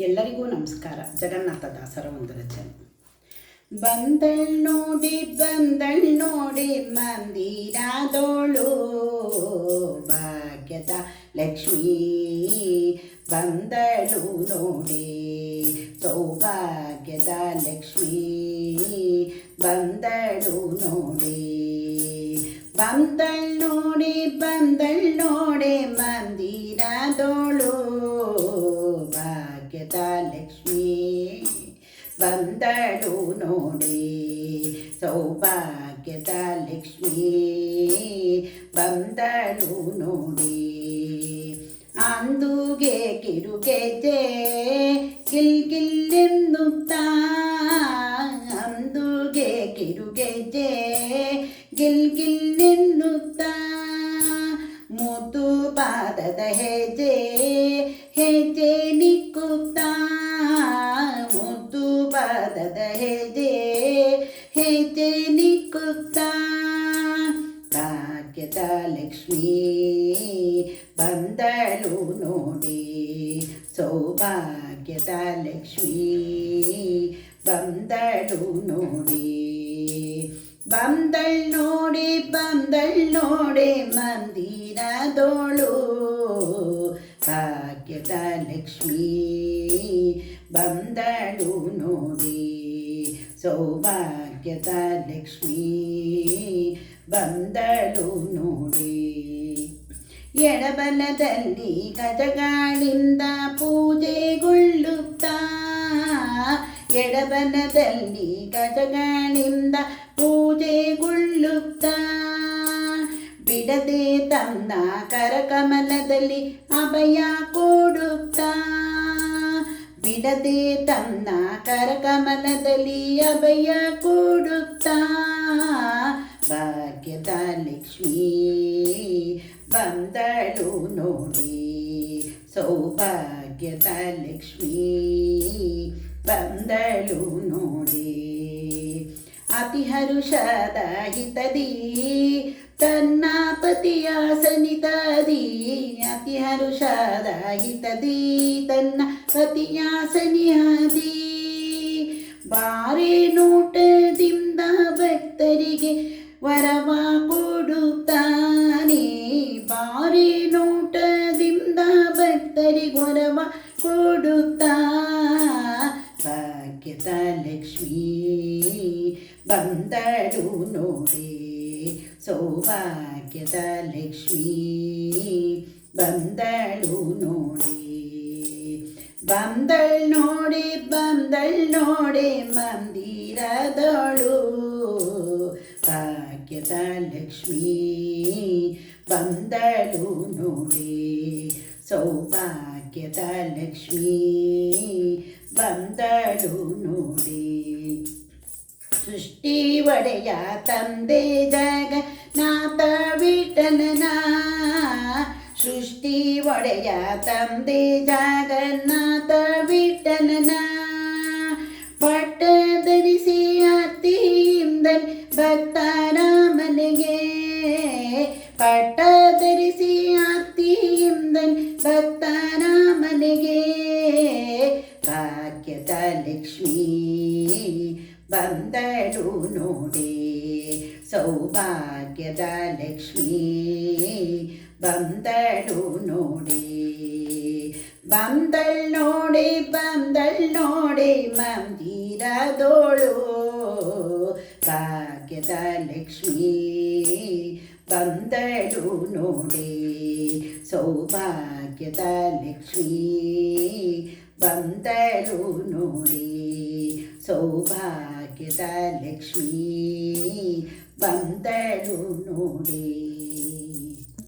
ಎಲ್ಲರಿಗೂ ನಮಸ್ಕಾರ. ಜಗನ್ನಾಥ ದಾಸರ ಒಂದು ರಚನೆ. ಬಂದಳ್ ನೋಡಿ ಮಂದಿರದೋಳು ಭಾಗ್ಯದ ಲಕ್ಷ್ಮೀ ಬಂದಳು ನೋಡಿ, ಸೌಭಾಗ್ಯದ ಲಕ್ಷ್ಮೀ ಬಂದಳು ನೋಡಿ. ಬಂದಳ್ ನೋಡಿ ಮಂದಿರದೋಳು ಭಾಗ್ಯದ ಲಕ್ಷ್ಮೀ ಬಂದಳು ನೋಡಿ, ಸೌಭಾಗ್ಯದ ಲಕ್ಷ್ಮೀ ಬಂದಳು ನೋಡಿ. ಅಂದುಗೆ ಕಿರುಗೆಜ್ಜೆ ಗಿಲ್ಗಿಲ್ಲೆನ್ನುತ್ತಾ, ಅಂದುಗೆ ಕಿರುಗೆಜ್ಜೆ ಗಿಲ್ಗಿಲ್ಲೆನ್ನುತ್ತಾ, ಮುದ್ದು ಪಾದದ ಹೆಜ್ಜೆ ಹೆಜ್ಜೆ ನಿಕ್ಕುತ್ತಾ, ಮುದ್ದು ಪಾದದ ಹೆಜ್ಜೆ ಹೆಜ್ಜೆ ನಿಕ್ಕುತ್ತಾ. ಭಾಗ್ಯದ ಲಕ್ಷ್ಮೀ ಬಂದಳು ನೋಡಿ, ಸೌಭಾಗ್ಯದ ಲಕ್ಷ್ಮೀ ಬಂದಳು ನೋಡಿ. ಬಂದಳ್ ನೋಡಿ ಮಂದಿರದೋಳು ಭಾಗ್ಯದ ಲಕ್ಷ್ಮೀ ಬಂದಳು ನೋಡಿ, ಸೌಭಾಗ್ಯದ ಲಕ್ಷ್ಮೀ ಬಂದಳು ನೋಡಿ. ಎಡಬಲದಲ್ಲಿ ಗಜಗಳಿಂದ ಪೂಜೆಗೊಳ್ಳುತ್ತಾ, ಎಡಬಲದಲ್ಲಿ ಗಜಗಳಿಂದ ಪೂಜೆಗೊಳ್ಳುತ್ತಾ, ಬಿಡದೆ ತನ್ನ ಕರಕಮಲದಲ್ಲಿ ಅಭಯ ಕೊಡುತ್ತಾ, ಬಿಡದೆ ತನ್ನ ಕರಕಮಲದಲ್ಲಿ ಅಭಯ ಕೊಡುತ್ತಾ. ಭಾಗ್ಯದ ಲಕ್ಷ್ಮೀ ಬಂದಳು ನೋಡಿ, ಸೌಭಾಗ್ಯದ ಲಕ್ಷ್ಮೀ ಬಂದಳು ನೋಡಿ. ಅತಿ ಹರುಷದ ಹಿತದಿ ತನ್ನ ಪತಿಯ ಸನಿತದಿ, ಅತಿ ಹರುಷದ ಹಿತದಿ ತನ್ನ ಪತಿಯ ಸನಿಹದಿ, ಬಾರೆ ನೋಟದಿಂದ ಭಕ್ತರಿಗೆ ವರವ ಕೊಡುತ್ತಾನೆ, ಬಾರೆ ನೋಟದಿಂದ ಭಕ್ತರಿಗೆ ವರವ ಕೊಡುತ್ತಾ. ಭಾಗ್ಯದ ಲಕ್ಷ್ಮೀ ಬಂದಳು ನೋಡಿ, ಸೌಭಾಗ್ಯದ ಲಕ್ಷ್ಮೀ ಬಂದಳು ನೋಡಿ. ಬಂದಳ್ ನೋಡಿ ಮಂದಿರದೋಳು ಭಾಗ್ಯದ ಲಕ್ಷ್ಮೀ ಬಂದಳು ನೋಡಿ, ಸೌಭಾಗ್ಯದ ಲಕ್ಷ್ಮೀ ಬಂದಳು ನೋಡಿ. ಸೃಷ್ಟಿ ಒಡೆಯ ತಂದೆ ಜಗನ್ನಾಥ ವಿಠಲನ, ಸೃಷ್ಟಿ ಒಡೆಯ ತಂದೆ ಜಗನ್ನಾಥ ವಿಠಲನ, ಪಟ್ಟ ಧರಿಸಿ ಅತ್ತಿಯಿಂದ ಭಕ್ತರ ಮನೆಗೆ, ಪಟ್ಟ ಧರಿಸಿ ಅತ್ತಿಯಿಂದ ಭಕ್ತರ ಮನೆಗೆ. ಭಾಗ್ಯದ ಲಕ್ಷ್ಮೀ ಬಂದಳು ನೋಡಿ, ಸೌಭಾಗ್ಯದ ಲಕ್ಷ್ಮೀ ಬಂದಳು ನೋಡಿ. ಬಂದಳ್ ನೋಡಿ ಮಂದಿರದೋಳು ಭಾಗ್ಯದ ಲಕ್ಷ್ಮೀ ಬಂದಳು ನೋಡಿ, ಸೌಭಾಗ್ಯದ ಲಕ್ಷ್ಮೀ ಬಂದಳು ನೋಡಿ, ಸೌಭಾಗ್ಯದ ಲಕ್ಷ್ಮೀ ಬಂದಳು ನೋಡಿ.